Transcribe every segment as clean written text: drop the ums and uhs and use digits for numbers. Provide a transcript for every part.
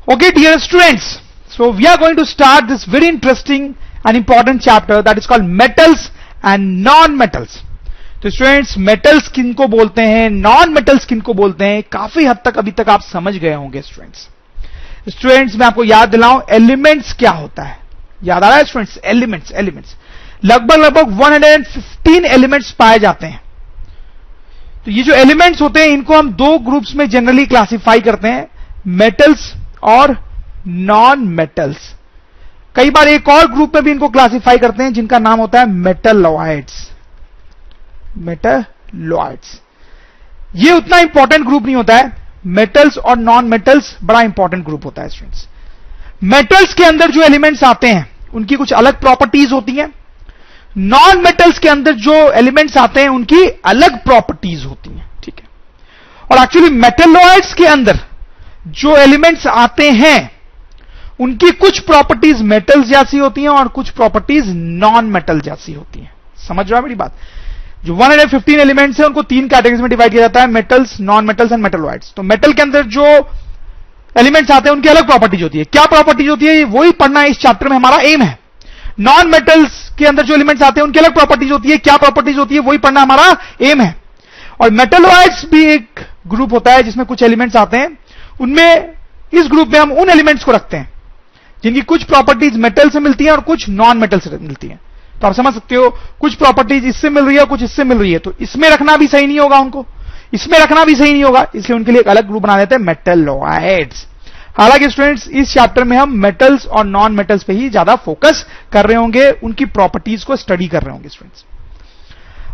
Okay, dear students, so we are going to start this very interesting and important chapter that is called metals and non-metals. तो students metals किनको बोलते हैं, non metals किनको बोलते हैं, काफी हद तक अभी तक आप समझ गए होंगे स्टूडेंट्स मैं आपको याद दिलाऊं एलिमेंट्स क्या होता है. याद आ रहा है स्टूडेंट्स? एलिमेंट्स लगभग 115 एलिमेंट्स पाए जाते हैं. तो ये जो एलिमेंट्स होते हैं इनको हम दो ग्रुप्स में जनरली क्लासिफाई करते हैं, मेटल्स और नॉन मेटल्स. कई बार एक और ग्रुप में भी इनको क्लासिफाई करते हैं जिनका नाम होता है मेटलॉइड्स. ये उतना इंपॉर्टेंट ग्रुप नहीं होता है. मेटल्स और नॉन मेटल्स बड़ा इंपॉर्टेंट ग्रुप होता है स्टूडेंट्स. मेटल्स के अंदर जो एलिमेंट्स आते हैं उनकी कुछ अलग प्रॉपर्टीज होती हैं. नॉन मेटल्स के अंदर जो एलिमेंट्स आते हैं उनकी अलग प्रॉपर्टीज होती हैं. ठीक है. और एक्चुअली मेटलॉइड्स के अंदर जो एलिमेंट्स आते हैं उनकी कुछ प्रॉपर्टीज मेटल्स जैसी होती हैं और कुछ प्रॉपर्टीज नॉन मेटल जैसी होती हैं. समझ रहा है मेरी बात? जो 115 एलिमेंट्स हैं उनको तीन कैटेगरीज में डिवाइड किया जाता है, metals, non metals and metalloids. तो मेटल के अंदर जो एलिमेंट्स आते हैं उनकी अलग प्रॉपर्टीज होती है. क्या प्रॉपर्टीज होती है वही पढ़ना इस चैप्टर में हमारा एम है. नॉन मेटल्स के अंदर जो एलिमेंट्स आते हैं उनकी अलग प्रॉपर्टीज होती है. क्या प्रॉपर्टीज होती है वही पढ़ना हमारा एम है. और मेटलॉइड्स भी एक ग्रुप होता है जिसमें कुछ एलिमेंट्स आते हैं. उनमें इस ग्रुप में हम उन एलिमेंट्स को रखते हैं जिनकी कुछ प्रॉपर्टीज मेटल से मिलती हैं और कुछ नॉन मेटल से मिलती हैं. तो आप समझ सकते हो कुछ प्रॉपर्टीज इससे मिल रही है कुछ इससे मिल रही है, तो इसमें रखना भी सही नहीं होगा, उनको इसमें रखना भी सही नहीं होगा, इसलिए उनके लिए एक अलग ग्रुप बना देते हैं मेटलॉइड्स. हालांकि स्टूडेंट्स इस चैप्टर में हम मेटल्स और नॉन मेटल्स पे ही ज्यादा फोकस कर रहे होंगे, उनकी प्रॉपर्टीज को स्टडी कर रहे होंगे स्टूडेंट्स.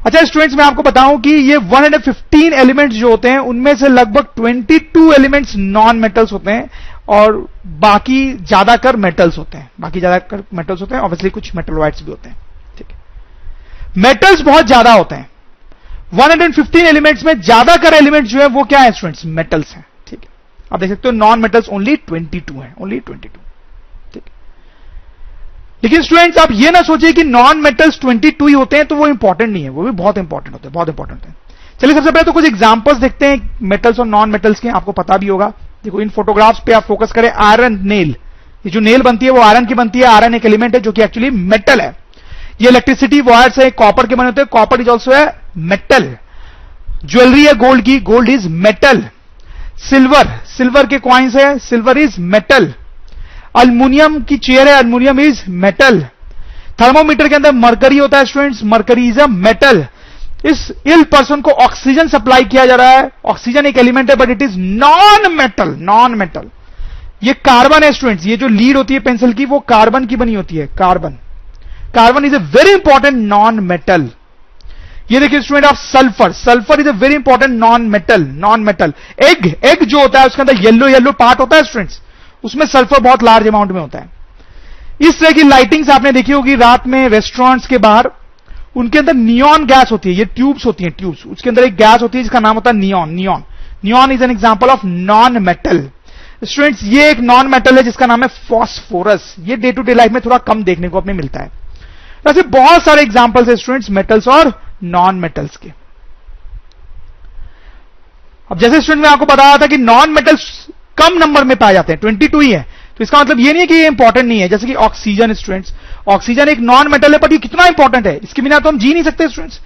अच्छा स्टूडेंट्स मैं आपको बताऊं कि ये 115 एलिमेंट्स जो होते हैं उनमें से लगभग 22 एलिमेंट्स नॉन मेटल्स होते हैं और बाकी ज्यादातर मेटल्स होते हैं. ऑब्वियसली कुछ मेटलॉइड्स भी होते हैं. ठीक है. मेटल्स बहुत ज्यादा होते हैं. 115 एलिमेंट्स में ज्यादातर एलिमेंट्स जो है वो क्या है स्टूडेंट्स? मेटल्स हैं. ठीक है. आप देख सकते हो नॉन मेटल्स ओनली 22 हैं, ओनली 22. ठीक. लेकिन स्टूडेंट्स आप ये ना सोचिए कि नॉन मेटल्स 22 ही होते हैं तो वो इंपॉर्टेंट नहीं है, वो भी बहुत इंपॉर्टेंट होते हैं, बहुत इंपॉर्टेंट है. चलिए सबसे पहले तो कुछ एग्जांपल्स देखते हैं मेटल्स और नॉन मेटल्स के. आपको पता भी होगा, देखो इन फोटोग्राफ्स पे आप फोकस करें. आयरन नेल, ये जो नेल बनती है वो आयरन की बनती है. आयरन एक एलिमेंट है जो कि एक्चुअली मेटल है. ये इलेक्ट्रिसिटी वायर्स है कॉपर के बने होते हैं, कॉपर इज ऑल्सो है मेटल. ज्वेलरी है गोल्ड की, गोल्ड इज मेटल. सिल्वर के कॉइन्स है, सिल्वर इज मेटल. अल्युमिनियम की चेयर है, अल्युमिनियम इज मेटल. थर्मोमीटर के अंदर मरकरी होता है students, mercury is a metal. इस इल पर्सन को ऑक्सीजन सप्लाई किया जा रहा है, ऑक्सीजन एक एलिमेंट है but it is non metal. ये कार्बन है स्टूडेंट्स, ये जो लीड होती है पेंसिल की वो कार्बन की बनी होती है. Carbon is a very important non metal. ये देखिए student of sulphur is a very important non metal. Egg जो होता है उसके अंदर येलो पार्ट होता है स्टूडेंट्स, उसमें सल्फर बहुत लार्ज अमाउंट में होता है. इस तरह की लाइटिंग्स आपने देखी होगी रात में रेस्टोरेंट्स के बाहर, उनके अंदर नियॉन गैस होती है. ये ट्यूब्स होती हैं, ट्यूब्स, उसके अंदर एक गैस होती है जिसका नाम होता है neon is an example of non metal. Students ये एक नॉन मेटल है जिसका नाम है फॉस्फोरस. ये डे टू डे लाइफ में थोड़ा कम देखने को अपने मिलता है. ऐसे बहुत सारे एग्जांपल्स है स्टूडेंट्स मेटल्स और नॉन मेटल्स के. अब जैसे स्टूडेंट मैं आपको बताया था कि नॉन मेटल्स कम नंबर में पाए जाते हैं, 22 ही है, तो इसका मतलब ये नहीं है कि ये इंपॉर्टेंट नहीं है. जैसे कि ऑक्सीजन स्टूडेंट्स, ऑक्सीजन एक नॉन मेटल है, पर ये कितना इंपॉर्टेंट है, इसके बिना तो हम जी नहीं सकते स्टूडेंट्स.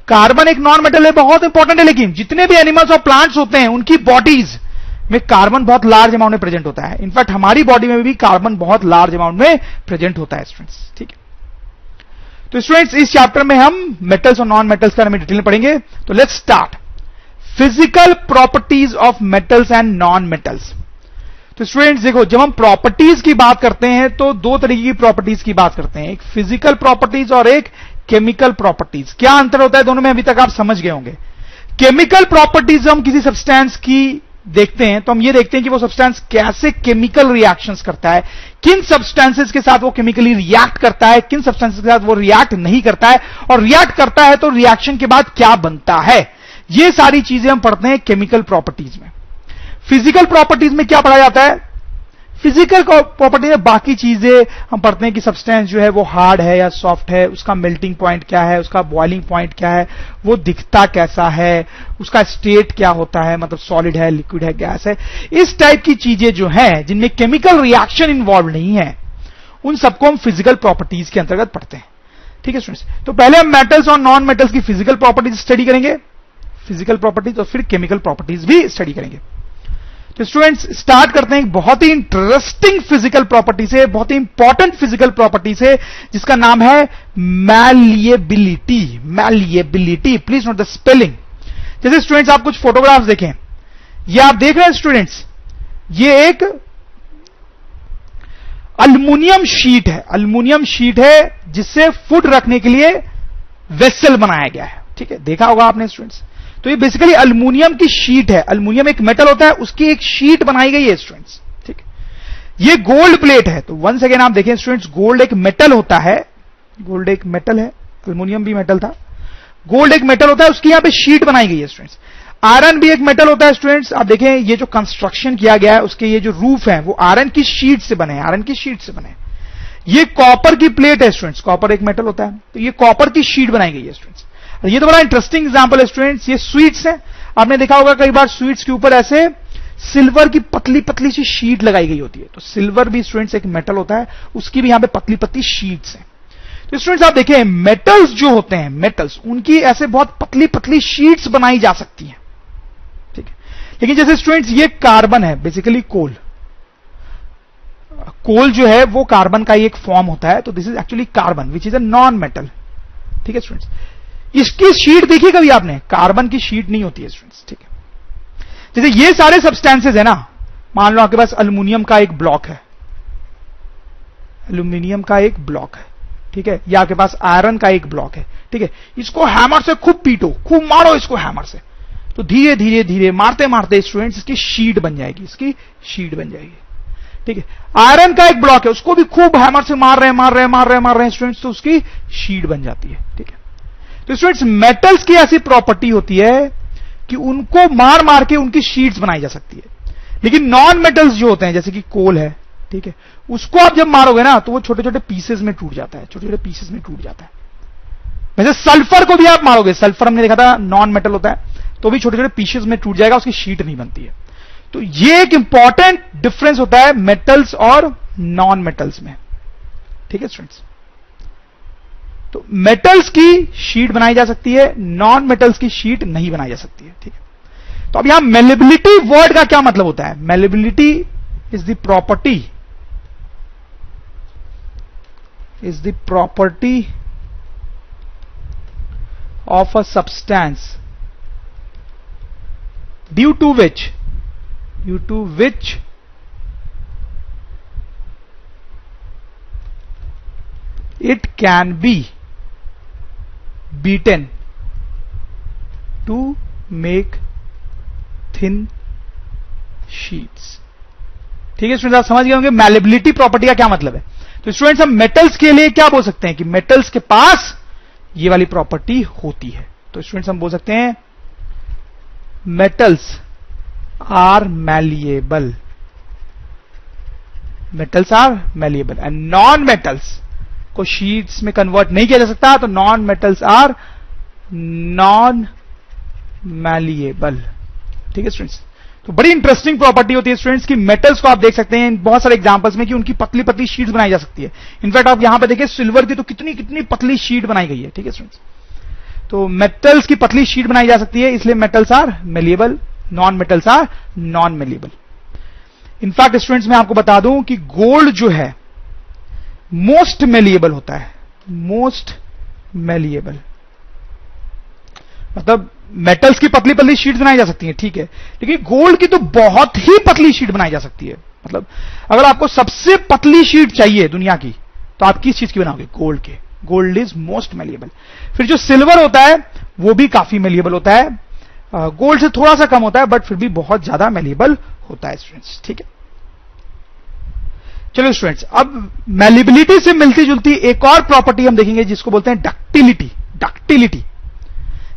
कार्बन एक नॉन मेटल है, बहुत इंपॉर्टेंट है. लेकिन जितने भी एनिमल्स और प्लांट्स होते हैं उनकी बॉडीज में कार्बन बहुत लार्ज अमाउंट में प्रेजेंट होता है. इनफैक्ट हमारी बॉडी में भी कार्बन बहुत लार्ज अमाउंट में प्रेजेंट होता है स्टूडेंट्स. ठीक है. तो स्टूडेंट्स इस चैप्टर में हम मेटल्स और नॉन मेटल्स के बारे में डिटेल में पढ़ेंगे. तो let's start. Physical properties of metals and non metals. तो स्टूडेंट्स देखो, जब हम प्रॉपर्टीज की बात करते हैं तो दो तरीके की प्रॉपर्टीज की बात करते हैं, एक फिजिकल प्रॉपर्टीज और एक केमिकल प्रॉपर्टीज. क्या अंतर होता है दोनों में अभी तक आप समझ गए होंगे. केमिकल प्रॉपर्टीज हम किसी सब्सटेंस की देखते हैं तो हम ये देखते हैं कि वो सब्सटेंस कैसे केमिकल रिएक्शंस करता है, किन सब्सटेंसेस के साथ वो केमिकली रिएक्ट करता है, किन सब्सटेंसेस के साथ वो रिएक्ट नहीं करता है, और रिएक्ट करता है तो रिएक्शन के बाद क्या बनता है. ये सारी चीजें हम पढ़ते हैं केमिकल प्रॉपर्टीज में. फिजिकल प्रॉपर्टीज में क्या पढ़ा जाता है? फिजिकल प्रॉपर्टी है, बाकी चीजें हम पढ़ते हैं कि सब्सटेंस जो है वो हार्ड है या सॉफ्ट है, उसका मेल्टिंग पॉइंट क्या है, उसका बॉइलिंग पॉइंट क्या है, वो दिखता कैसा है, उसका स्टेट क्या होता है, मतलब सॉलिड है, लिक्विड है, गैस है। इस टाइप की चीजें जो हैं जिनमें केमिकल रिएक्शन इन्वॉल्व नहीं है, उन सबको हम फिजिकल प्रॉपर्टीज के अंतर्गत पढ़ते हैं। ठीक है स्टूडेंट्स, तो पहले हम मेटल्स और नॉन मेटल्स की फिजिकल प्रॉपर्टीज स्टडी करेंगे, फिजिकल प्रॉपर्टीज, और फिर केमिकल प्रॉपर्टीज भी स्टडी करेंगे। तो स्टूडेंट्स स्टार्ट करते हैं एक बहुत ही इंटरेस्टिंग फिजिकल प्रॉपर्टी से, बहुत ही इंपॉर्टेंट फिजिकल प्रॉपर्टी से, जिसका नाम है malleability. Malleability, please note the spelling. जैसे स्टूडेंट्स आप कुछ फोटोग्राफ्स देखें, ये आप देख रहे हैं स्टूडेंट्स, ये एक अल्युमिनियम शीट है, अल्युमिनियम शीट है जिससे फूड रखने के लिए वेसल बनाया गया है। ठीक है, देखा होगा आपने स्टूडेंट्स। तो ये बेसिकली अल्युमिनियम की शीट है, अल्युमिनियम एक मेटल होता है, उसकी एक शीट बनाई गई है स्टूडेंट्स। ठीक है, ये गोल्ड प्लेट है। तो वंस अगेन आप देखें स्टूडेंट्स, गोल्ड एक मेटल होता है, गोल्ड एक मेटल है, अल्युमिनियम भी मेटल था, गोल्ड एक मेटल होता है, उसकी यहां पे शीट बनाई गई है स्टूडेंट्स। आयरन भी एक मेटल होता है स्टूडेंट्स। आप देखें ये जो कंस्ट्रक्शन किया गया है, उसके ये जो रूफ है वो आयरन की शीट से बने हैं, आयरन की शीट से बने हैं। ये कॉपर की प्लेट है स्टूडेंट्स, कॉपर एक मेटल होता है, तो ये कॉपर की शीट बनाई गई है स्टूडेंट्स। ये तो बड़ा इंटरेस्टिंग एग्जांपल है स्टूडेंट्स। ये स्वीट्स हैं, आपने देखा होगा कई बार स्वीट्स के ऊपर ऐसे सिल्वर की पतली पतली सी शीट लगाई गई होती है। तो सिल्वर भी स्टूडेंट्स एक मेटल होता है, उसकी भी यहां पे पतली पतली शीट्स हैं। तो स्टूडेंट्स आप देखें मेटल्स जो होते हैं, मेटल्स, उनकी ऐसे बहुत पतली पतली शीट्स बनाई जा सकती हैं। ठीक है, लेकिन जैसे स्टूडेंट्स ये कार्बन है, बेसिकली कोल, कोल जो है वो कार्बन का ही एक फॉर्म होता है। तो this is actually carbon which is a non metal. ठीक है स्टूडेंट्स, इसकी शीट देखी कभी आपने? कार्बन की शीट नहीं होती है स्टूडेंट्स। ठीक है, जैसे ये सारे सब्सटेंसेस है ना, मान लो आपके पास अल्युमिनियम का एक ब्लॉक है, अल्युमिनियम का एक ब्लॉक है, ठीक है, या आपके पास आयरन का एक ब्लॉक है। ठीक है, इसको हैमर से खूब पीटो, खूब मारो इसको हैमर से, तो धीरे धीरे धीरे मारते मारते स्टूडेंट्स इसकी शीट बन जाएगी, इसकी शीट बन जाएगी। ठीक है, आयरन का एक ब्लॉक है, उसको भी खूब हैमर से मार रहे हैं स्टूडेंट्स, तो उसकी शीट बन जाती है। ठीक है, तो स्टूडेंट्स मेटल्स की ऐसी प्रॉपर्टी होती है कि उनको मार मार के उनकी शीट्स बनाई जा सकती है। लेकिन नॉन मेटल्स जो होते हैं, जैसे कि कोल है, ठीक है, उसको आप जब मारोगे ना तो वो छोटे छोटे पीसेस में टूट जाता है, छोटे छोटे पीसेस में टूट जाता है। वैसे सल्फर को भी आप मारोगे, सल्फर हमने देखा था नॉन मेटल होता है, तो भी छोटे छोटे पीसेस में टूट जाएगा, उसकी शीट नहीं बनती है। तो ये एक इंपॉर्टेंट डिफरेंस होता है मेटल्स और नॉन मेटल्स में। ठीक है स्टूडेंट्स, तो मेटल्स की शीट बनाई जा सकती है, नॉन मेटल्स की शीट नहीं बनाई जा सकती है। ठीक है, तो अब यहां मेलेबिलिटी वर्ड का क्या मतलब होता है? Malleability is the property of a substance due to which it can be beaten to make thin sheets। ठीक है स्टूडेंट्स, आप समझ गए होंगे मैलेबिलिटी प्रॉपर्टी का क्या मतलब है। तो स्टूडेंट्स हम मेटल्स के लिए क्या बोल सकते हैं कि मेटल्स के पास ये वाली प्रॉपर्टी होती है। तो स्टूडेंट्स हम बोल सकते हैं metals are malleable, metals are malleable, and non metals को शीट्स में कन्वर्ट नहीं किया जा सकता, तो non metals are non malleable. ठीक है स्टूडेंट्स, तो बड़ी इंटरेस्टिंग प्रॉपर्टी होती है स्टूडेंट्स की मेटल्स को आप देख सकते हैं बहुत सारे एग्जांपल्स में कि उनकी पतली पतली शीट्स बनाई जा सकती है। इनफैक्ट आप यहां पे देखिए सिल्वर की तो कितनी कितनी पतली शीट बनाई गई है। ठीक है स्टूडेंट्स, तो मेटल्स की पतली शीट बनाई जा सकती है, इसलिए metals are malleable, non metals are non malleable. In fact students मैं आपको बता दूं कि गोल्ड जो है मोस्ट मेलिएबल होता है, मोस्ट मेलिएबल, मतलब मेटल्स की पतली पतली शीट बनाई जा सकती है, ठीक है, लेकिन गोल्ड की तो बहुत ही पतली शीट बनाई जा सकती है। मतलब अगर आपको सबसे पतली शीट चाहिए दुनिया की, तो आप किस चीज की बनाओगे? गोल्ड के। Gold is most malleable. फिर जो सिल्वर होता है वो भी काफी मेलिएबल होता है, गोल्ड से थोड़ा सा कम होता है, बट फिर भी बहुत ज्यादा मेलिएबल होता है स्टूडेंट्स। ठीक है, चलो स्टूडेंट्स, अब मेलिएबिलिटी से मिलती जुलती एक और प्रॉपर्टी हम देखेंगे जिसको बोलते हैं डक्टिलिटी। डक्टिलिटी,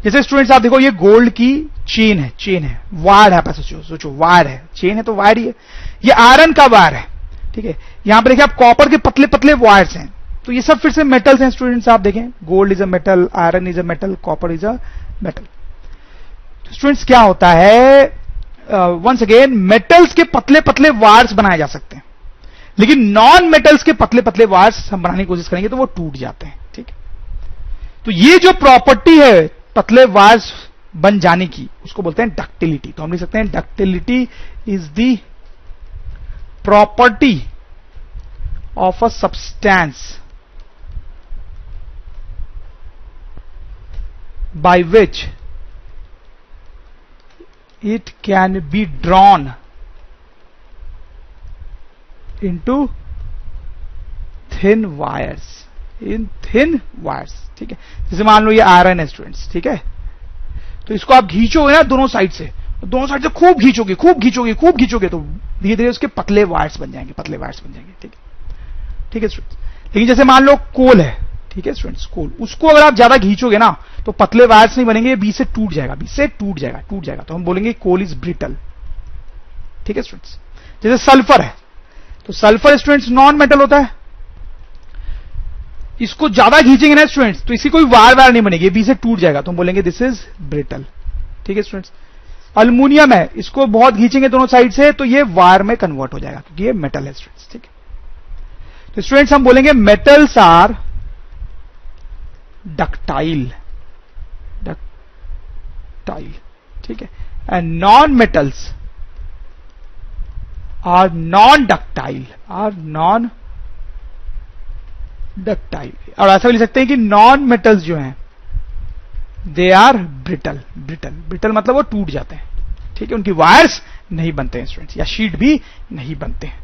जैसे स्टूडेंट्स आप देखो ये गोल्ड की चेन है, वायर है, आप ऐसे सोचो वायर है, चेन है तो वायर ही है। ये आयरन का वायर है, ठीक है, यहां पर देखिए आप कॉपर के पतले पतले वायर्स हैं, तो ये सब फिर से मेटल्स हैं स्टूडेंट्स। आप देखें gold is a metal, iron is a metal, copper is a metal. Students क्या होता है, वंस अगेन मेटल्स के पतले पतले वायर्स बनाए जा सकते हैं, लेकिन नॉन मेटल्स के पतले पतले वायर्स हम बनाने की कोशिश करेंगे तो वो टूट जाते हैं। ठीक है, तो ये जो प्रॉपर्टी है पतले वायर्स बन जाने की, उसको बोलते हैं डक्टिलिटी। तो हम लिख सकते हैं ductility is the property of a substance by which it can be drawn into thin wires, in thin wires। ठीक है, जैसे मान लो ये आयरन है स्टूडेंट्स, ठीक है, तो इसको आप खींचोगे ना दोनों साइड से, दोनों साइड से खूब खींचोगे खूब खींचोगे खूब खींचोगे, तो धीरे धीरे उसके पतले वायर्स बन जाएंगे, पतले वायर्स बन जाएंगे। ठीक है, ठीक है स्टूडेंट्स। लेकिन जैसे मान लो कोल है, ठीक है स्टूडेंट्स, कोल, उसको अगर आप ज्यादा खींचोगे ना तो पतले वायर्स नहीं बनेंगे, बीच से टूट जाएगा, बीच से टूट जाएगा, टूट जाएगा, तो हम बोलेंगे कोल इज ब्रिटल। ठीक है स्टूडेंट्स। जैसे सल्फर है, तो सल्फर स्टूडेंट्स नॉन मेटल होता है, इसको ज्यादा खींचेंगे ना स्टूडेंट्स तो इसी कोई वायर नहीं बनेगी, बीच से टूट जाएगा, तो हम बोलेंगे दिस इज ब्रिटल। ठीक है स्टूडेंट्स। अल्युमिनियम है, इसको बहुत खींचेंगे दोनों साइड से तो ये वायर में कन्वर्ट हो जाएगा, क्योंकि ये मेटल है स्टूडेंट्स। ठीक है, तो स्टूडेंट्स हम बोलेंगे मेटल्स आर डक्टाइल, डक्टाइल। ठीक है, and non metals are non ductile, are non ductile. और ऐसा भी लिख सकते हैं कि नॉन मेटल्स जो हैं they are brittle, brittle, brittle मतलब वो टूट जाते हैं। ठीक है, उनकी वायर्स नहीं बनते हैं स्टूडेंट्स, या शीट भी नहीं बनते हैं।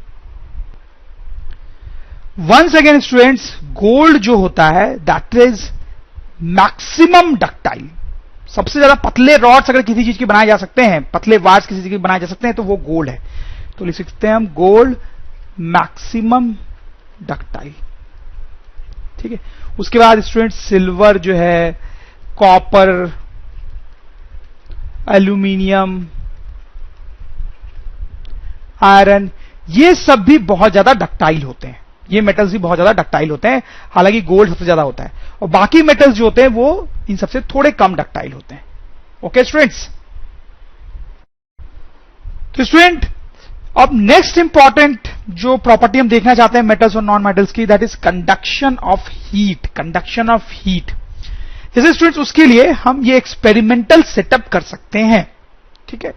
वंस अगेन स्टूडेंट्स, गोल्ड जो होता है दैट इज मैक्सिमम डक्टाइल। सबसे ज्यादा पतले रॉड्स अगर किसी चीज के बनाए जा सकते हैं, पतले वायर्स किसी चीज के बनाए जा सकते हैं तो वो गोल्ड है। तो लिख सकते हैं हम गोल्ड मैक्सिमम डक्टाइल। ठीक है, उसके बाद स्टूडेंट्स सिल्वर जो है, कॉपर, एल्यूमिनियम, आयरन, ये सब भी बहुत ज्यादा डक्टाइल होते हैं, ये मेटल्स भी बहुत ज्यादा डक्टाइल होते हैं, हालांकि गोल्ड सबसे ज्यादा होता है, और बाकी मेटल्स जो होते हैं वो इन सबसे थोड़े कम डक्टाइल होते हैं। Okay students. तो स्टूडेंट अब नेक्स्ट इंपॉर्टेंट जो प्रॉपर्टी हम देखना चाहते हैं मेटल्स और नॉन मेटल्स की, that is conduction of heat, conduction of heat. जैसे स्टूडेंट्स उसके लिए हम ये एक्सपेरिमेंटल सेटअप कर सकते हैं। ठीक है,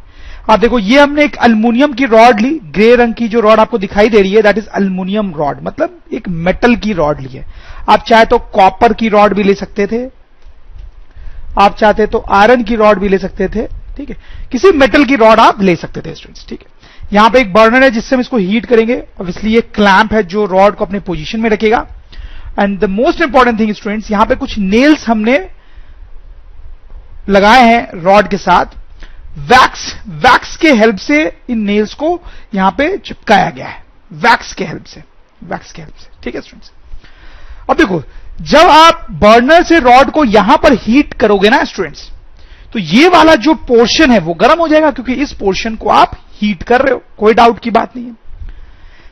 आप देखो ये हमने एक अल्युमिनियम की रॉड ली, ग्रे रंग की जो रॉड आपको दिखाई दे रही है दैट इज अल्युमिनियम रॉड, मतलब एक मेटल की रॉड ली है। आप चाहे तो कॉपर की रॉड भी ले सकते थे, आप चाहते तो आयरन की रॉड भी ले सकते थे। ठीक है, किसी मेटल की रॉड आप ले सकते थे स्टूडेंट्स। ठीक है, यहां पे एक बर्नर है जिससे हम इसको हीट करेंगे, ऑब्वियसली ये क्लैंप है जो रॉड को अपने पोजीशन में रखेगा। And the most important thing students, यहां पे कुछ नेल्स हमने लगाए हैं रॉड के साथ, वैक्स के हेल्प से इन नेल्स को यहां पे चिपकाया गया है, वैक्स के हेल्प से, वैक्स के हेल्प से। ठीक है स्टूडेंट्स। अब देखो जब आप बर्नर से रॉड को यहां पर हीट करोगे ना स्टूडेंट्स, तो ये वाला जो पोर्शन है वो गर्म हो जाएगा, क्योंकि इस पोर्शन को आप हीट कर रहे हो, कोई डाउट की बात नहीं है।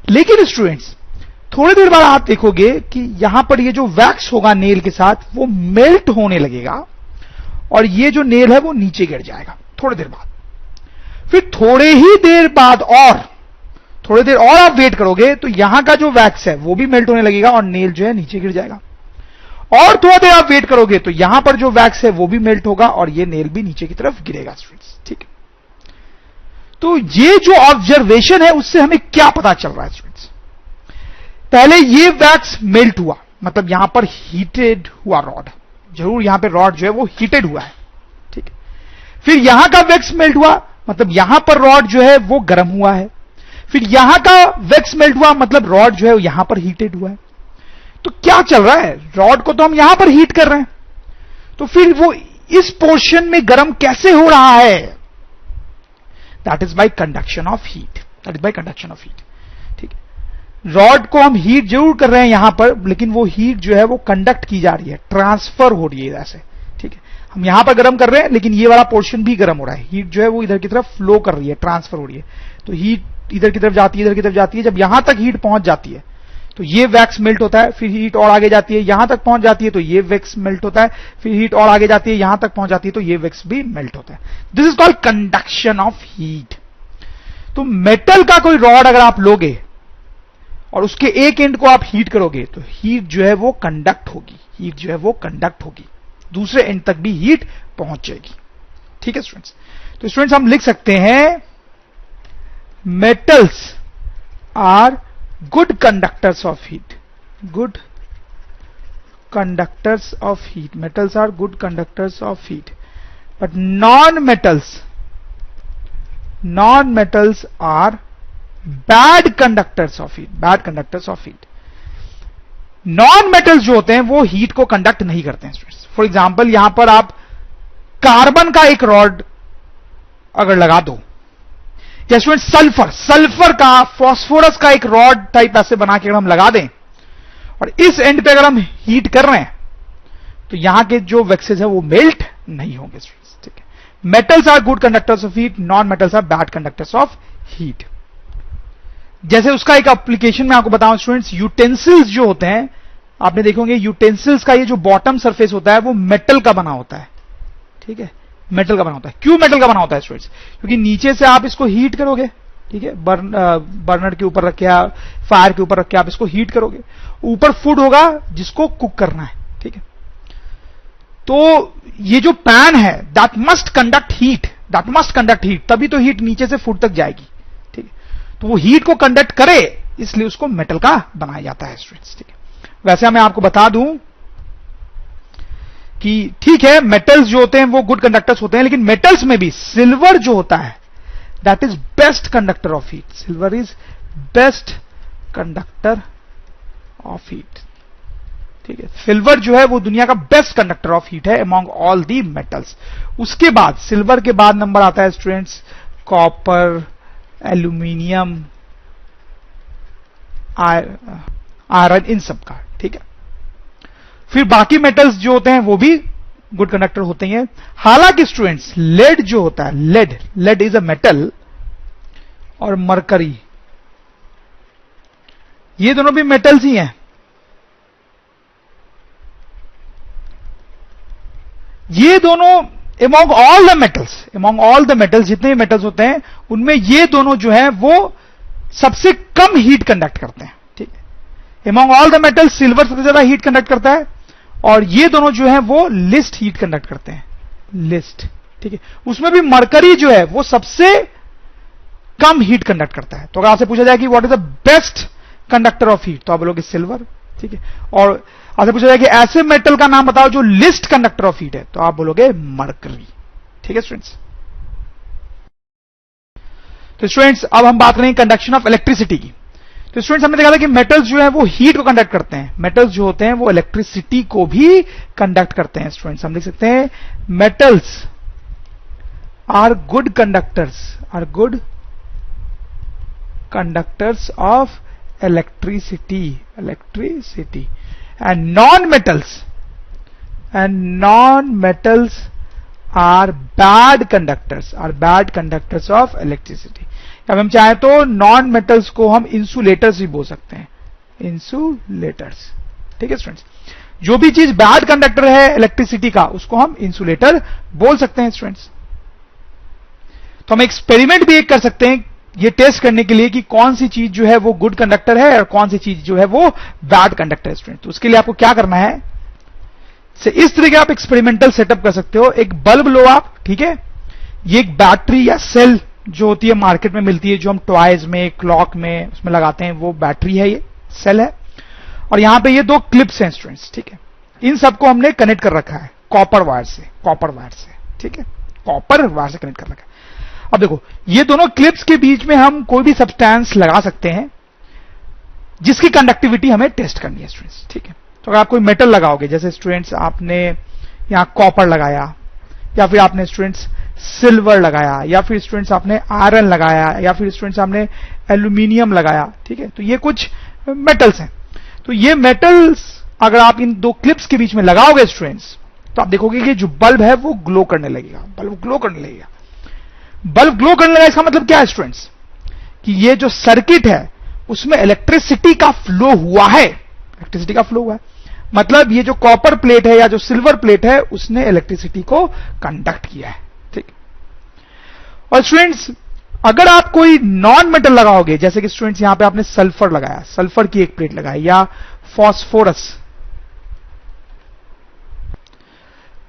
लेकिन स्टूडेंट्स थोड़ी देर बाद आप देखोगे कि यहां पर ये जो वैक्स होगा नेल के साथ वो मेल्ट होने लगेगा, और ये जो नेल है वो नीचे गिर जाएगा थोड़ी देर बाद। फिर थोड़ी देर और आप वेट करोगे तो यहां का जो वैक्स है वो भी मेल्ट होने लगेगा और नेल जो है नीचे गिर जाएगा। और थोड़ी देर आप वेट करोगे तो यहां पर जो वैक्स है वो भी मेल्ट होगा और ये नेल भी नीचे की तरफ गिरेगा स्टूडेंट्स। ठीक है, तो ये जो ऑब्जर्वेशन है उससे हमें क्या पता चल रहा है स्टूडेंट्स, पहले ये वैक्स मेल्ट हुआ, मतलब यहां पर हीटेड हुआ रॉड, जरूर यहां पे रॉड जो है वो हीटेड हुआ है। ठीक है, फिर यहां का वैक्स मेल्ट हुआ, मतलब यहां पर रॉड जो है वो गर्म हुआ है। फिर यहां का वैक्स मेल्ट हुआ, मतलब रॉड जो है यहां पर हीटेड हुआ है। तो क्या चल रहा है, रॉड को तो हम यहां पर हीट कर रहे हैं, तो फिर वो इस पोर्शन में गर्म कैसे हो रहा है, that is by conduction of heat, that is by conduction of heat. ठीक है, रॉड को हम हीट जरूर कर रहे हैं यहां पर, लेकिन वो हीट जो है वो कंडक्ट की जा रही है, ट्रांसफर हो रही है ऐसे। ठीक है, हम यहां पर गर्म कर रहे हैं लेकिन ये वाला पोर्शन भी गर्म हो रहा है, हीट जो है वो इधर की तरफ फ्लो कर रही है, ट्रांसफर हो रही है, तो हीट इधर की तरफ जाती है, इधर की तरफ जाती है, जब यहां तक हीट पहुंच जाती है तो ये वैक्स मेल्ट होता है, फिर हीट और आगे जाती है, यहां तक पहुंच जाती है तो ये वैक्स मेल्ट होता है, फिर हीट और आगे जाती है, यहां तक पहुंच जाती है तो ये वैक्स भी मेल्ट होता है। This is called conduction of heat. तो मेटल का कोई रॉड अगर आप लोगे और उसके एक एंड को आप हीट करोगे तो हीट जो है वो कंडक्ट होगी, हीट जो है वो कंडक्ट होगी, दूसरे एंड तक भी हीट पहुंच जाएगी। ठीक है स्टूडेंट्स, तो स्टूडेंट्स हम लिख सकते हैं metals are good conductors of heat, good conductors of heat, metals are good conductors of heat, but non metals are bad conductors of heat, bad conductors of heat. Non metals जो होते हैं वो heat को conduct नहीं करते हैं students. For example यहां पर आप कार्बन का एक रॉड अगर लगा दो, या स्टूडेंट सल्फर का, फास्फोरस का एक रॉड टाइप ऐसे बना के अगर हम लगा दें और इस एंड पे अगर हम हीट कर रहे हैं तो यहां के जो वैक्सेस है वो मेल्ट नहीं होंगे स्टूडेंट्स। ठीक है, metals are good conductors of heat, non metals are bad conductors of heat. जैसे उसका एक एप्लीकेशन मैं आपको बताऊं स्टूडेंट्स, यूटेंसिल्स जो होते हैं आपने देखोगे यूटेंसिल्स का ये जो बॉटम सरफेस होता है वो मेटल का बना होता है। ठीक है, मेटल का बना होता है। क्यों मेटल का बना होता है स्टूडेंट्स? क्योंकि नीचे से आप इसको हीट करोगे, ठीक है, बर्नर के ऊपर रख के, फायर के ऊपर रख के आप इसको हीट करोगे, ऊपर फूड होगा जिसको कुक करना है। ठीक है, तो ये जो पैन है that must conduct heat, that must conduct heat, तभी तो हीट नीचे से फूड तक जाएगी। ठीक है, तो वो हीट को कंडक्ट करे इसलिए उसको मेटल का बनाया जाता है स्टूडेंट्स। ठीक है, वैसे मैं आपको बता दूं कि ठीक है मेटल्स जो होते हैं वो गुड कंडक्टर्स होते हैं, लेकिन मेटल्स में भी सिल्वर जो होता है that is best conductor of heat, silver is best conductor of heat. ठीक है, सिल्वर जो है वो दुनिया का बेस्ट कंडक्टर ऑफ हीट है अमॉन्ग ऑल दी मेटल्स। उसके बाद सिल्वर के बाद नंबर आता है स्टूडेंट्स कॉपर, एल्यूमिनियम, आयरन, इन सब का। ठीक है, फिर बाकी मेटल्स जो होते हैं वो भी गुड कंडक्टर होते हैं। हालांकि स्टूडेंट्स लेड जो होता है, लेड इज अ मेटल, और मरकरी, ये दोनों भी मेटल्स ही हैं। ये दोनों अमॉन्ग ऑल द मेटल्स जितने भी मेटल्स होते हैं उनमें ये दोनों जो है वो सबसे कम हीट कंडक्ट करते हैं। ठीक है, among all the metals silver सबसे ज्यादा हीट कंडक्ट करता है, और ये दोनों जो है वो लिस्ट हीट कंडक्ट करते हैं, लिस्ट। ठीक है, उसमें भी मरकरी जो है वो सबसे कम हीट कंडक्ट करता है। तो अगर आपसे पूछा जाए कि what is the best conductor of heat, तो आप बोलोगे सिल्वर। ठीक है, और आपसे पूछा जाए कि ऐसे मेटल का नाम बताओ जो लिस्ट कंडक्टर ऑफ हीट है, तो आप बोलोगे मरकरी। ठीक है स्टूडेंट्स, तो स्टूडेंट्स अब हम बात करेंगे कंडक्शन ऑफ इलेक्ट्रिसिटी की। तो स्टूडेंट्स हमने देखा था कि मेटल्स जो है वो हीट को कंडक्ट करते हैं, मेटल्स जो होते हैं वो इलेक्ट्रिसिटी को भी कंडक्ट करते हैं। स्टूडेंट्स हम लिख सकते हैं metals are good conductors of electricity, and non metals are bad conductors of electricity. अब हम चाहें तो नॉन मेटल्स को हम इंसुलेटर्स भी बोल सकते हैं, इंसुलेटर्स। ठीक है स्टूडेंट्स, जो भी चीज बैड कंडक्टर है इलेक्ट्रिसिटी का उसको हम इंसुलेटर बोल सकते हैं स्टूडेंट्स। तो हम एक्सपेरिमेंट भी एक कर सकते हैं ये टेस्ट करने के लिए कि कौन सी चीज जो है वो गुड कंडक्टर है और कौन सी चीज जो है वो बैड कंडक्टर है स्टूडेंट। तो उसके लिए आपको क्या करना है, इस तरह के आप एक्सपेरिमेंटल सेटअप कर सकते हो। एक बल्ब लो आप, ठीक है, ये एक बैटरी या सेल जो होती है मार्केट में मिलती है, जो हम टॉयज में, क्लॉक में उसमें लगाते हैं, वो बैटरी है, ये सेल है। और यहां पे ये दो क्लिप्स हैं स्टूडेंट्स। ठीक है, इन सबको हमने कनेक्ट कर रखा है कॉपर वायर से। ठीक है, कॉपर वायर से कनेक्ट कर रखा है। अब देखो ये दोनों क्लिप्स के बीच में हम कोई भी सब्सटेंस लगा सकते हैं जिसकी कंडक्टिविटी हमें टेस्ट करनी है स्टूडेंट्स। ठीक है, तो अगर आप कोई मेटल लगाओगे, जैसे स्टूडेंट्स आपने यहां कॉपर लगाया, या फिर आपने स्टूडेंट्स सिल्वर लगाया, या फिर स्टूडेंट्स आपने आयरन लगाया, या फिर स्टूडेंट्स आपने एल्यूमिनियम लगाया। ठीक है, तो ये कुछ मेटल्स हैं। तो ये मेटल्स अगर आप इन दो क्लिप्स के बीच में लगाओगे स्टूडेंट्स, तो आप देखोगे कि जो बल्ब है वो ग्लो करने लगेगा, बल्ब ग्लो करने लगेगा। इसका मतलब क्या है स्टूडेंट्स, कि ये जो सर्किट है उसमें इलेक्ट्रिसिटी का फ्लो हुआ है, इलेक्ट्रिसिटी का फ्लो हुआ है, मतलब ये जो कॉपर प्लेट है या जो सिल्वर प्लेट है उसने इलेक्ट्रिसिटी को कंडक्ट किया है। ठीक। और स्टूडेंट्स अगर आप कोई नॉन मेटल लगाओगे, जैसे कि स्टूडेंट्स यहां पे आपने सल्फर लगाया, सल्फर की एक प्लेट लगाई या फॉस्फोरस,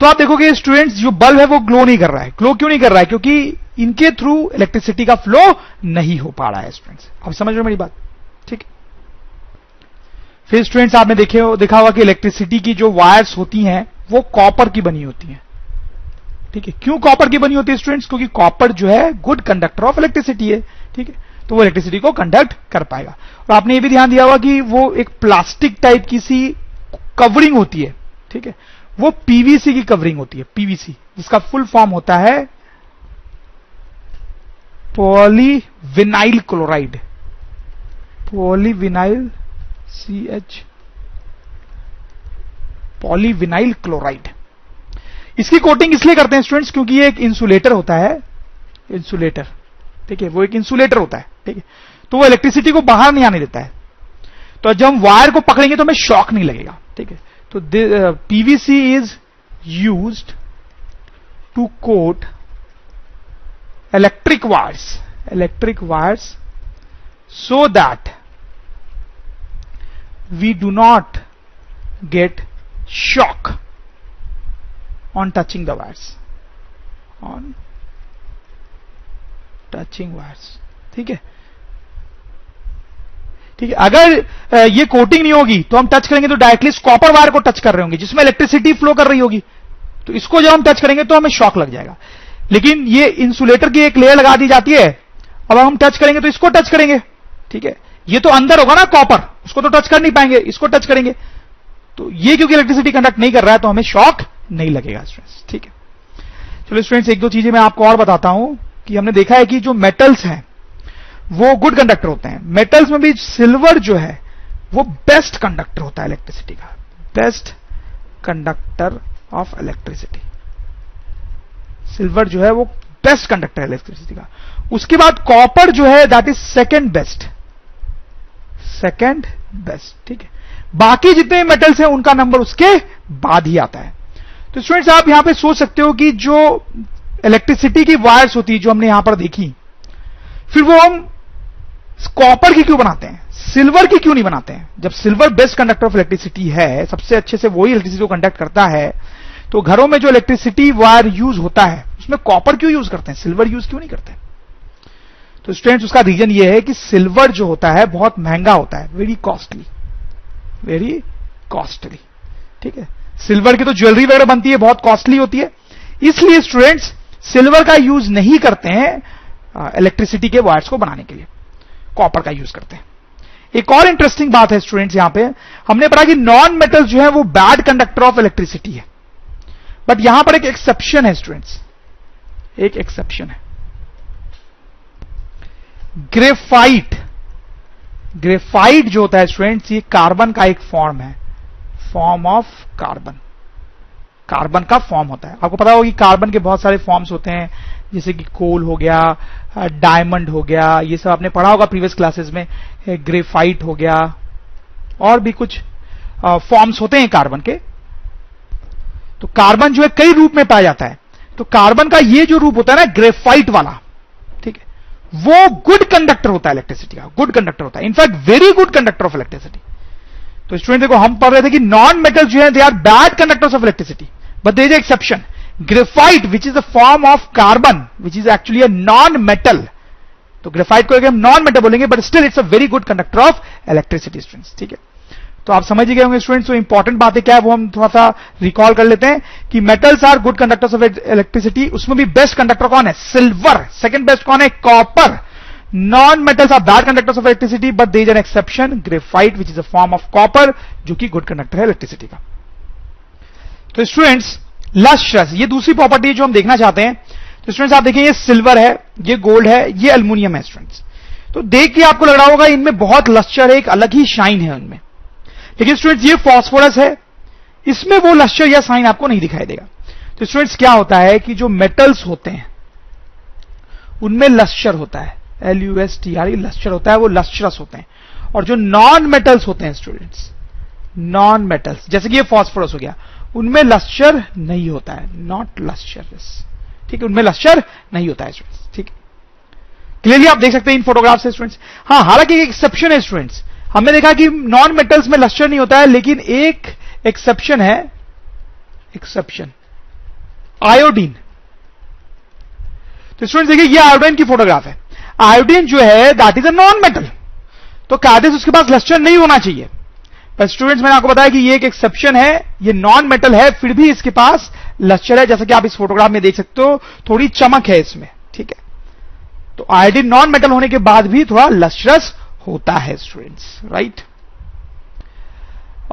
तो आप देखोगे स्टूडेंट्स जो बल्ब है वो ग्लो नहीं कर रहा है। ग्लो क्यों नहीं कर रहा है? क्योंकि इनके थ्रू इलेक्ट्रिसिटी का फ्लो नहीं हो पा रहा है। स्टूडेंट्स आप समझ रहे हो मेरी बात? ठीक। फिर स्टूडेंट्स आपने देखा होगा कि इलेक्ट्रिसिटी की जो वायर्स होती हैं वो कॉपर की बनी होती हैं। ठीक है। क्यों कॉपर की बनी होती है स्टूडेंट्स? क्योंकि कॉपर जो है गुड कंडक्टर ऑफ इलेक्ट्रिसिटी है। ठीक है। तो वो इलेक्ट्रिसिटी को कंडक्ट कर पाएगा। और आपने ये भी ध्यान दिया होगा कि वो एक प्लास्टिक टाइप की सी कवरिंग होती है। ठीक है। वो पीवीसी की कवरिंग होती है, पीवीसी, जिसका फुल फॉर्म होता है polyvinyl chloride, polyvinyl CH, polyvinyl chloride. इसकी कोटिंग इसलिए करते हैं स्टूडेंट्स क्योंकि ये एक इंसुलेटर होता है, इंसुलेटर। ठीक है। वो एक इंसुलेटर होता है। ठीक है। तो वो इलेक्ट्रिसिटी को बाहर नहीं आने देता है। तो जब हम वायर को पकड़ेंगे तो हमें शॉक नहीं लगेगा। ठीक है। तो PVC is used to coat electric wires so that we do not get shock on touching the wires, on touching wires। ठीक है। ठीक है। अगर ये कोटिंग नहीं होगी तो हम टच करेंगे तो डायरेक्टली कॉपर वायर को टच कर रहे होंगे जिसमें इलेक्ट्रिसिटी फ्लो कर रही होगी, तो इसको जब हम टच करेंगे तो हमें शॉक लग जाएगा। लेकिन ये इंसुलेटर की एक लेयर लगा दी जाती है, अब हम टच करेंगे तो इसको टच करेंगे। ठीक है। ये तो अंदर होगा ना कॉपर, उसको तो टच कर नहीं पाएंगे, इसको टच करेंगे, तो ये क्योंकि इलेक्ट्रिसिटी कंडक्ट नहीं कर रहा है तो हमें शॉक नहीं लगेगा स्टूडेंट्स। ठीक है। चलो स्टूडेंट्स एक दो चीजें मैं आपको और बताता हूं कि हमने देखा है कि जो मेटल्स हैं वो गुड कंडक्टर होते हैं। मेटल्स में भी सिल्वर जो है वो बेस्ट कंडक्टर होता है इलेक्ट्रिसिटी का, best conductor of electricity. Silver जो है वो बेस्ट कंडक्टर है इलेक्ट्रिसिटी का। उसके बाद कॉपर जो है that is second best, second best. ठीक है। बाकी जितने मेटल्स हैं उनका नंबर उसके बाद ही आता है। तो स्टूडेंट्स आप यहां पे सोच सकते हो कि जो इलेक्ट्रिसिटी की वायर्स होती है जो हमने यहां पर देखी, फिर वो हम कॉपर की क्यों बनाते हैं, सिल्वर की क्यों नहीं बनाते हैं? जब silver best conductor of electricity है, सबसे अच्छे से वही इलेक्ट्रिसिटी को कंडक्ट करता है, तो घरों में जो इलेक्ट्रिसिटी वायर यूज होता है उसमें कॉपर क्यों यूज करते हैं, सिल्वर यूज क्यों नहीं करते? तो स्टूडेंट्स उसका रीजन ये है कि सिल्वर जो होता है बहुत महंगा होता है, वेरी कॉस्टली, वेरी कॉस्टली। ठीक है। सिल्वर की तो ज्वेलरी वगैरह बनती है, बहुत कॉस्टली होती है, इसलिए स्टूडेंट्स सिल्वर का यूज नहीं करते हैं इलेक्ट्रिसिटी के वायर्स को बनाने के लिए, कॉपर का यूज करते हैं। एक और इंटरेस्टिंग बात है स्टूडेंट्स, यहां पे हमने पढ़ा कि नॉन मेटल जो है वो बैड कंडक्टर ऑफ इलेक्ट्रिसिटी है, बट यहां पर एक एक्सेप्शन है स्टूडेंट्स, एक एक्सेप्शन है, ग्रेफाइट। ग्रेफाइट जो होता है स्टूडेंट्स ये कार्बन का एक फॉर्म है, फॉर्म ऑफ कार्बन, कार्बन का फॉर्म होता है। आपको पता होगा कि कार्बन के बहुत सारे फॉर्म्स होते हैं, जैसे कि कोल हो गया, डायमंड हो गया, ये सब आपने पढ़ा होगा प्रीवियस क्लासेस में, ग्रेफाइट हो गया, और भी कुछ फॉर्म्स होते हैं कार्बन के। तो कार्बन जो है कई रूप में पाया जाता है, तो कार्बन का ये जो रूप होता है ना ग्रेफाइट वाला, ठीक है, वो गुड कंडक्टर होता है इलेक्ट्रिसिटी का, गुड कंडक्टर होता है, in fact very good conductor of electricity. तो स्टूडेंट देखो हम पढ़ रहे थे कि नॉन मेटल जो है they are bad conductors of electricity, but there is an exception, graphite which is a form of carbon which is actually a non metal. तो ग्रेफाइट को हम नॉन मेटल बोलेंगे, but still it's a very good conductor of electricity students. ठीक है। तो आप समझ ही गए होंगे स्टूडेंट्स, तो इंपॉर्टेंट बातें क्या है वो हम थोड़ा सा रिकॉल कर लेते हैं कि metals are good conductors of electricity. उसमें भी बेस्ट कंडक्टर कौन है, सिल्वर। सेकंड बेस्ट कौन है, copper. Non metals are bad conductors of electricity, but there is an exception, graphite which is a form of copper, जो कि good conductor है electricity का। तो स्टूडेंट्स लस्ट्रस, ये दूसरी प्रॉपर्टी जो हम देखना चाहते हैं। तो स्टूडेंट्स आप देखिए, ये सिल्वर है, ये गोल्ड है, ये एल्युमिनियम है स्टूडेंट्स। तो देख के आपको लग रहा होगा इनमें बहुत लस्टर है, एक अलग ही शाइन है उनमें। लेकिन स्टूडेंट्स ये फॉस्फोरस है, इसमें वो लस्टर या साइन आपको नहीं दिखाई देगा। तो स्टूडेंट्स क्या होता है कि जो मेटल्स होते हैं उनमें लस्टर होता है, LUSTRE लस्टर होता है, वो लस्ट्रस होते हैं। और जो नॉन मेटल्स होते हैं स्टूडेंट्स, नॉन मेटल्स जैसे कि ये फास्फोरस हो गया, उनमें लस्टर नहीं होता है, नॉट लस्टरस, ठीक है, उनमें लस्टर नहीं होता है स्टूडेंट्स, ठीक है। क्लियरली आप देख सकते हैं इन फोटोग्राफ से स्टूडेंट्स। हाँ, हालांकि एक एक्सेप्शन है स्टूडेंट्स, हमने देखा कि नॉन मेटल्स में लस्टर नहीं होता है, लेकिन एक एक्सेप्शन है, एक्सेप्शन आयोडीन। तो स्टूडेंट्स देखिए, ये आयोडीन की फोटोग्राफ है। आयोडीन जो है that is a non metal, तो कायदे से उसके पास लस्टर नहीं होना चाहिए। पर स्टूडेंट्स मैंने आपको बताया कि ये एक एक्सेप्शन है, ये नॉन मेटल है, फिर भी इसके पास लस्टर है, जैसा कि आप इस फोटोग्राफ में देख सकते हो, थोड़ी चमक है इसमें, ठीक है। तो आयोडीन नॉन मेटल होने के बाद भी थोड़ा लस्ट्रस होता है स्टूडेंट्स, राइट।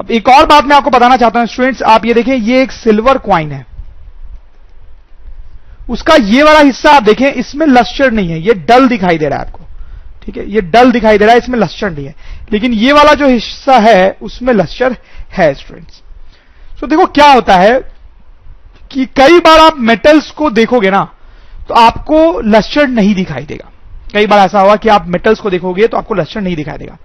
अब एक और बात मैं आपको बताना चाहता हूं स्टूडेंट्स, आप ये देखें, ये एक सिल्वर क्वाइन है, उसका ये वाला हिस्सा आप देखें, इसमें लस्टर नहीं है, ये डल दिखाई दे रहा है आपको, ठीक है, ये डल दिखाई दे रहा है, इसमें लस्टर नहीं है। लेकिन ये वाला जो हिस्सा है उसमें लस्टर है स्टूडेंट्स। तो देखो क्या होता है कि कई बार आप मेटल्स को देखोगे ना, तो आपको लस्टर नहीं दिखाई देगा। कई बार ऐसा हुआ कि आप मेटल्स को देखोगे तो आपको लस्टर नहीं दिखाई देगा।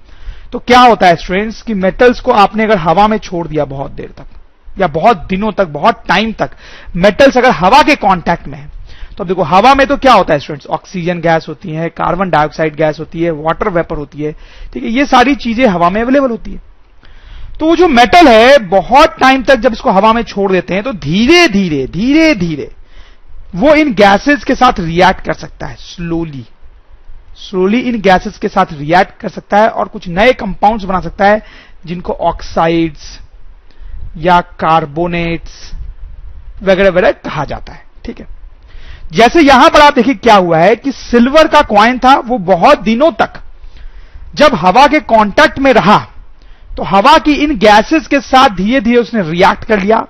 तो क्या होता है स्टूडेंट्स कि मेटल्स को आपने अगर हवा में छोड़ दिया बहुत देर तक, या बहुत दिनों तक, बहुत टाइम तक, मेटल्स अगर हवा के कांटेक्ट में है, तो अब देखो हवा में तो क्या होता है स्टूडेंट्स, ऑक्सीजन गैस होती है, कार्बन डाइऑक्साइड गैस होती है, वाटर वेपर होती है, ठीक है, ये सारी चीजें हवा में अवेलेबल होती है। तो वो जो मेटल है बहुत टाइम तक जब इसको हवा में छोड़ देते हैं, तो धीरे धीरे धीरे धीरे वो इन गैसेस के साथ रिएक्ट कर सकता है, स्लोली स्लोली इन गैसेस के साथ रिएक्ट कर सकता है, और कुछ नए कंपाउंड्स बना सकता है, जिनको ऑक्साइड्स या कार्बोनेट्स वगैरह वगैरह कहा जाता है, ठीक है। जैसे यहां पर आप देखिए क्या हुआ है कि सिल्वर का कॉइन था, वो बहुत दिनों तक जब हवा के कांटेक्ट में रहा, तो हवा की इन गैसेस के साथ धीरे धीरे उसने रिएक्ट कर लिया,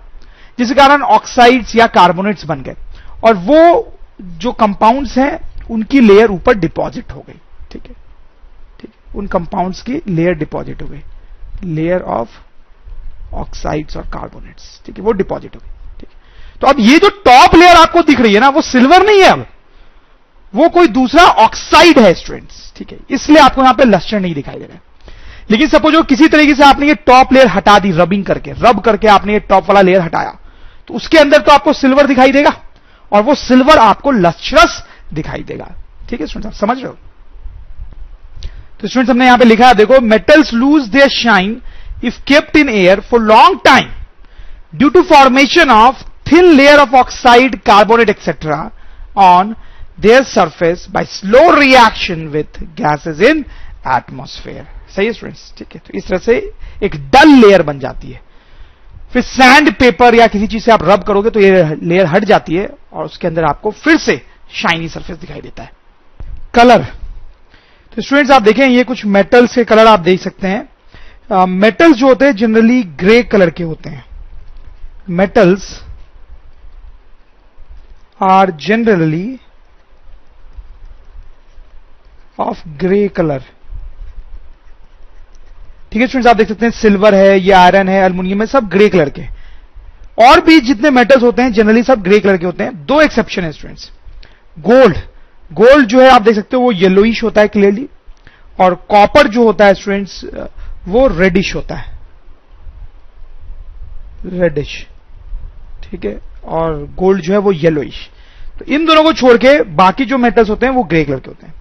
जिसके कारण ऑक्साइड्स या कार्बोनेट्स बन गए, और वो जो कंपाउंड्स हैं उनकी लेयर ऊपर डिपॉजिट हो गई, ठीक है, ठीक, उन कंपाउंड्स की लेयर डिपॉजिट हो गई, लेयर ऑफ ऑक्साइड्स और कार्बोनेट्स, ठीक है, वो डिपॉजिट हो गई। तो अब ये जो टॉप लेयर आपको दिख रही है ना, वो सिल्वर नहीं है, अब वो कोई दूसरा ऑक्साइड है स्टूडेंट्स, ठीक है, इसलिए आपको यहां पे लस्टर नहीं दिखाई दे रहा है। लेकिन सपोज किसी तरीके से आपने ये टॉप लेयर हटा दी, रबिंग करके, रब करके आपने ये टॉप वाला लेयर हटाया, तो उसके अंदर तो आपको सिल्वर दिखाई देगा, और वो सिल्वर आपको लस्ट्रस दिखाई देगा, ठीक है स्टूडेंट्स, आप समझ रहे हो। तो स्टूडेंट्स हमने यहां पे लिखा है, देखो, metals lose their shine if kept in air for long time due to formation of thin layer of oxide, carbonate etc. on their surface by slow reaction with gases in atmosphere. सही है students, ठीक है। तो इस तरह से एक डल layer बन जाती है, फिर सैंड पेपर या किसी चीज से आप रब करोगे तो ये लेयर हट जाती है, और उसके अंदर आपको फिर से शाइनी सरफेस दिखाई देता है। कलर, तो स्टूडेंट्स आप देखें, ये कुछ मेटल्स के कलर आप देख सकते हैं। मेटल्स जो होते हैं जनरली ग्रे कलर के होते हैं। Metals are generally of gray color, ठीक है स्टूडेंट्स, आप देख सकते हैं सिल्वर है, ये आयरन है, एल्युमिनियम है, सब ग्रे कलर के। और भी जितने मेटल्स होते हैं जनरली सब ग्रे कलर के होते हैं। दो एक्सेप्शन है स्टूडेंट्स, गोल्ड, गोल्ड जो है आप देख सकते हो वो येलोइश होता है क्लियरली, और कॉपर जो होता है स्टूडेंट्स वो रेडिश होता है, रेडिश, ठीक है, और गोल्ड जो है वो येलोइश। तो इन दोनों को छोड़ के बाकी जो मेटल्स होते हैं वो ग्रे कलर के होते हैं।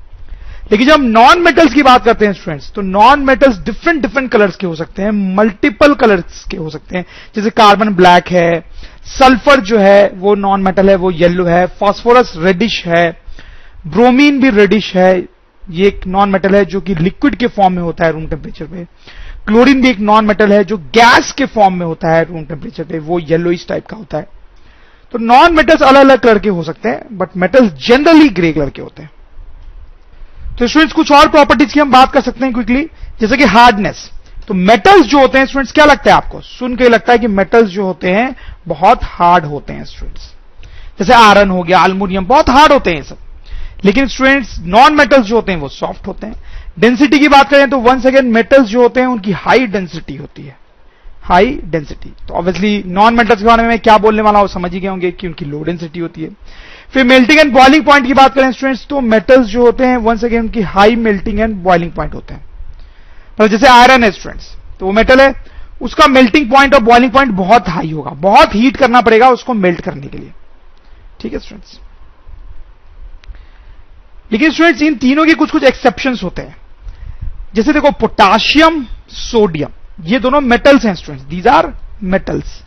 लेकिन जब हम नॉन मेटल्स की बात करते हैं स्टूडेंट्स, तो non metals different different colours के हो सकते हैं, मल्टीपल कलर्स के हो सकते हैं। जैसे कार्बन ब्लैक है, सल्फर जो है वो नॉन मेटल है, वो येलो है, फास्फोरस रेडिश है, ब्रोमीन भी रेडिश है, ये एक नॉन मेटल है जो कि लिक्विड के फॉर्म में होता है रूम टेम्परेचर पे। क्लोरीन भी एक नॉन मेटल है जो गैस के फॉर्म में होता है रूम टेम्परेचर पे, वो येलोइश टाइप का होता है। तो नॉन मेटल्स अलग अलग कलर के हो सकते हैं, but metals generally grey colour के होते हैं। तो स्टूडेंट्स कुछ और प्रॉपर्टीज की हम बात कर सकते हैं क्विकली, जैसे कि हार्डनेस। तो मेटल्स जो होते हैं स्टूडेंट्स, क्या लगता है आपको, सुन के लगता है कि मेटल्स जो होते हैं बहुत हार्ड होते हैं स्टूडेंट्स, जैसे आयरन हो गया, एल्युमिनियम, बहुत हार्ड होते हैं सब। लेकिन स्टूडेंट्स नॉन मेटल्स जो होते हैं वो सॉफ्ट होते हैं। डेंसिटी की बात करें तो वंस अगेन मेटल्स जो होते हैं उनकी हाई डेंसिटी होती है, हाई डेंसिटी। तो ऑब्वियसली नॉन मेटल्स के बारे में मैं क्या बोलने वाला हूं समझ ही गए होंगे कि उनकी लो डेंसिटी होती है। फिर मेल्टिंग एंड बॉइलिंग पॉइंट की बात करें स्टूडेंट्स, तो मेटल्स जो होते हैं वंस अगेन उनकी high melting and boiling point होते हैं। तो जैसे आयरन है स्टूडेंट्स, तो वो मेटल है, उसका मेल्टिंग पॉइंट और बॉइलिंग पॉइंट बहुत हाई होगा, बहुत हीट करना पड़ेगा उसको मेल्ट करने के लिए। ठीक है स्टूडेंट्स, लेकिन स्टूडेंट्स इन तीनों के कुछ कुछ एक्सेप्शंस होते हैं। जैसे देखो पोटाशियम, सोडियम, ये दोनों मेटल्स हैं स्टूडेंट्स, दीज आर मेटल्स।